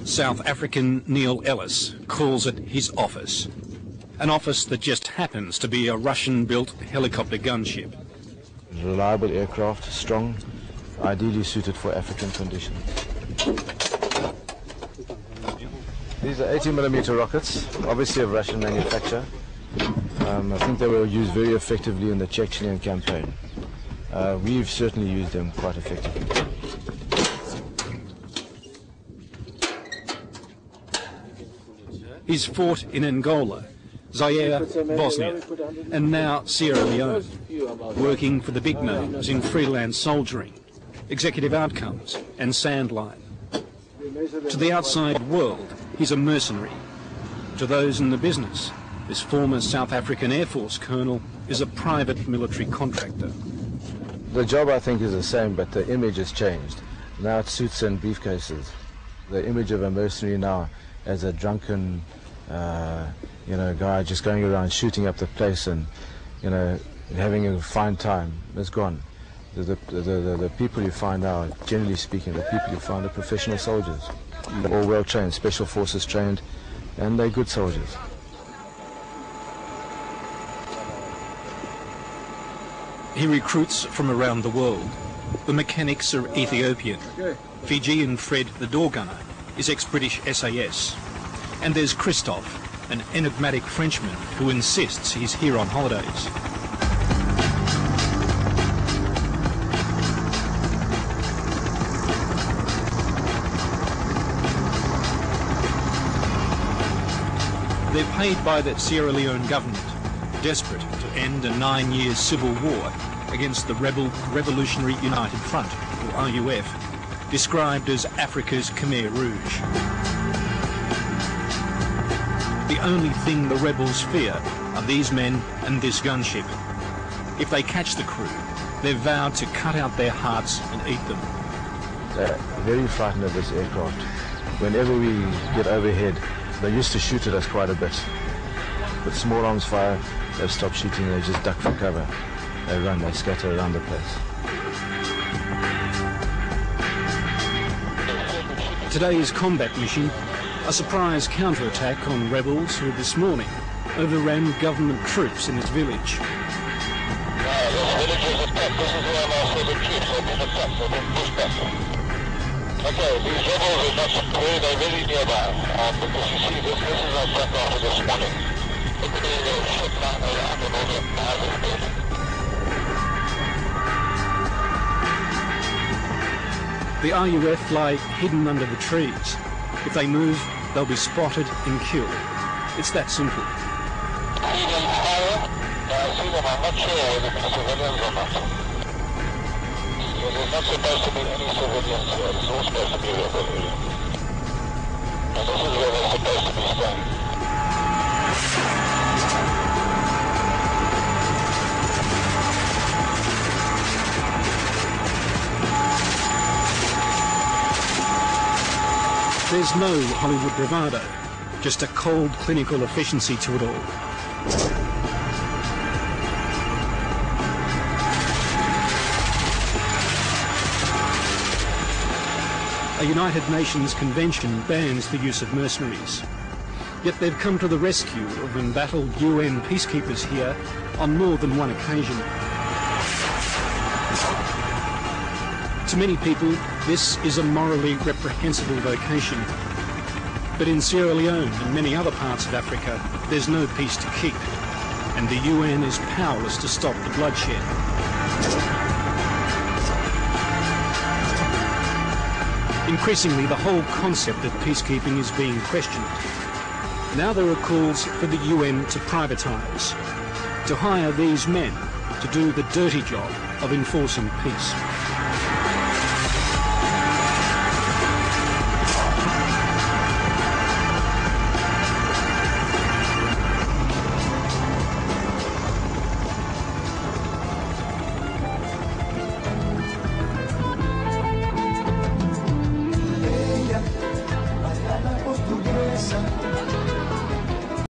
South African Neil Ellis calls it his office. An office that just happens to be a Russian-built helicopter gunship. Reliable aircraft, strong, ideally suited for African conditions. These are 80mm rockets, obviously of Russian manufacture. I think they were used very effectively in the Chechenian campaign. We've certainly used them quite effectively. He's fought in Angola, Zaire, Bosnia, and now Sierra Leone, working for the big names in freelance soldiering, executive outcomes and sandline. To the outside world, he's a mercenary. To those in the business, this former South African Air Force colonel is a private military contractor. The job, I think, is the same, but the image has changed. Now it's suits and briefcases. The image of a mercenary now as a drunken, guy just going around shooting up the place and, having a fine time is gone. The people you find now, generally speaking, the people you find are professional soldiers. They're all well trained, special forces trained, and they're good soldiers. He recruits from around the world. The mechanics are Ethiopian. Fijian Fred, the door gunner, is ex-British SAS. And there's Christophe, an enigmatic Frenchman who insists he's here on holidays. They're paid by the Sierra Leone government, desperate to end a 9-year civil war against the Revolutionary United Front, or RUF, described as Africa's Khmer Rouge. The only thing the rebels fear are these men and this gunship. If they catch the crew, they've vowed to cut out their hearts and eat them. They're very frightened of this aircraft. Whenever we get overhead, they used to shoot at us quite a bit. With small arms fire, they've stopped shooting, they just duck for cover. They run, they scatter around the place. Today's combat mission, a surprise counterattack on rebels who this morning overran government troops in this village. This village is attacked. This is where our civil troops have been attacked. They've been pushed back. Okay, these rebels are not they're very nearby. Because you see, this is our attack after this morning. Look at the ship line around and all the houses there. The RUF lie hidden under the trees. If they move, they'll be spotted and killed. It's that simple. I see them fire. I see them. I'm not sure whether they're civilians or not. There's not supposed to be any civilians here. It's all supposed to be rebel area. And this is where they're supposed to be staying. There's no Hollywood bravado, just a cold clinical efficiency to it all. A United Nations convention bans the use of mercenaries. Yet they've come to the rescue of embattled UN peacekeepers here on more than one occasion. To many people, this is a morally reprehensible vocation. But in Sierra Leone and many other parts of Africa, there's no peace to keep, and the UN is powerless to stop the bloodshed. Increasingly, the whole concept of peacekeeping is being questioned. Now there are calls for the UN to privatise, to hire these men to do the dirty job of enforcing peace.